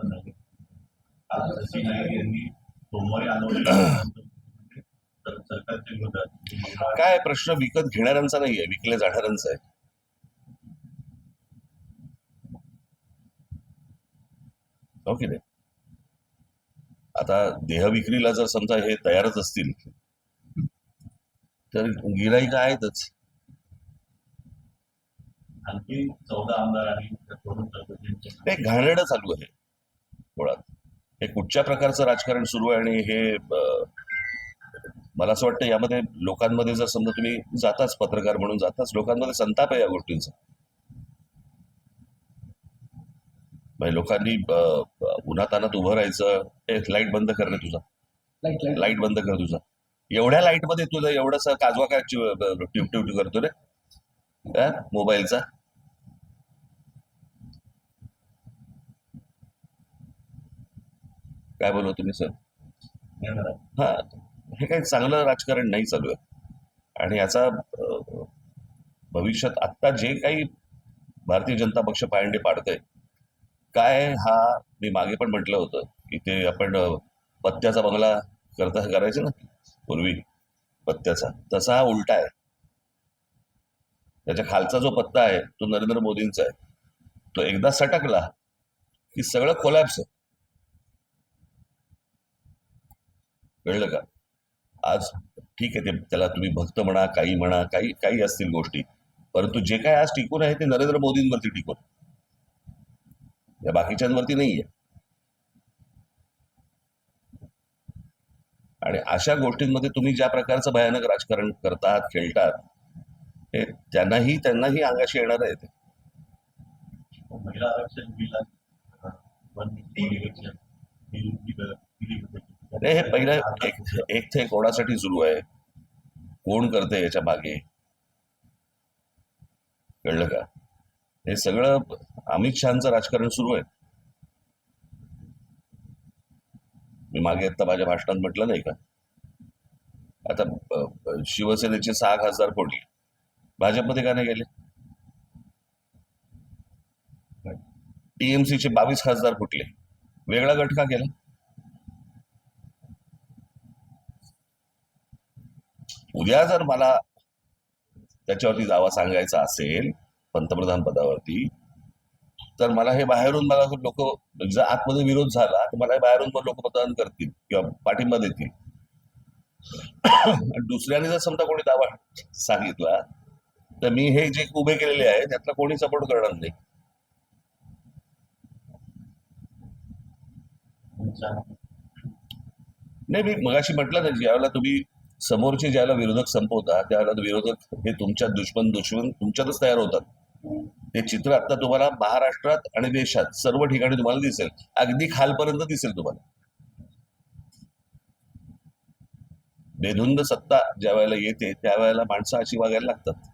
नाही. आज तशी नाही यांनी सोमवारी आंदोलन सरकारच्या विरोधात. काय प्रश्न विकत घेणाऱ्यांचा नाहीये, विकले जाणाऱ्यांचा आहे. हो की नाही? आता देहविक्रीला जर समजा हे तयारच असतील तर गिराईक आहेतच. आणखी 14 आमदार आणि हे घाणेरडं चालू आहे मुळात. हे कुठच्या प्रकारचं राजकारण सुरू आहे आणि हे मला असं वाटतं यामध्ये लोकांमध्ये जर समजा तुम्ही जाताच पत्रकार म्हणून जाताच लोकांमध्ये संताप आहे या गोष्टींचा. म्हणजे लोकांनी उन्हातानात उभं राहायचं, लाईट बंद करणे तुझा, लाईट बंद कर तुझा. एवढ्या लाईट मध्ये तुझं एवढासा काजवा काय टिप करतो रे मोबाईलचा. काय बोलू तुम्ही सर? हा, हे काही चांगलं राजकारण नाही चालू आहे. आणि याचा भविष्यात आत्ता जे काही भारतीय जनता पक्ष पायंडे पाडतंय काय, हा मी मागे पण म्हटलं होतं की ते आपण पत्त्याचा बंगला करायचं ना पूर्वी, पत्त्याचा तसा हा उलटा आहे. त्याच्या खालचा जो पत्ता आहे तो नरेंद्र मोदींचा आहे. तो एकदा सटकला की सगळं कोलॅप्स आहे. कळलं का? आज ठीक आहे, ते त्याला तुम्ही भक्त म्हणा, काही म्हणा, काही काही असतील गोष्टी, परंतु जे काय आज टिकून आहे ते नरेंद्र मोदींवरती टिकून, या बाकीच्यांवरती नाहीये. आणि अशा गोष्टींमध्ये तुम्ही ज्या प्रकारचं भयानक राजकारण करतात, खेळतात, हे त्यांनाही अंगाशी येणार आहे. महिला आरक्षण हे पहिलं एक ते कोणासाठी सुरू आहे, कोण करते याच्या मागे, कळलं का? हे सगळं अमित शहाचं राजकारण सुरू आहे. मी मागे आता माझ्या भाषणात म्हटलं नाही का, आता शिवसेनेचे 6 खासदार फोडले, भाजपमध्ये का नाही गेले? टीएमसीचे 22 खासदार फुटले, वेगळा गट का केला? उद्या जर मला त्याच्यावरती दावा सांगायचा असेल पंतप्रधान पदावरती, तर मला हे बाहेरून मला लोक जर आतमध्ये विरोध झाला तर मला बाहेरून पण लोक मतदान करतील किंवा पाठिंबा देतील. दुसऱ्याने जर समजा कोणी दावा सांगितला तर मी हे जे उभे केलेले आहे त्यातला कोणी सपोर्ट करणार नाही. नाही, मी मगाशी म्हटलं ना, ज्यावेळेला तुम्ही समोरचे ज्याला विरोधक संपवता त्यावेळेला विरोधक हे तुमच्या दुश्मन तुमच्यातच तयार होतात. हे चित्र आता तुम्हाला महाराष्ट्रात आणि देशात सर्व ठिकाणी तुम्हाला दिसेल, अगदी खालपर्यंत दिसेल तुम्हाला. बेधुंद सत्ता ज्या वेळेला येते त्यावेळेला माणसं अशी वागायला लागतात.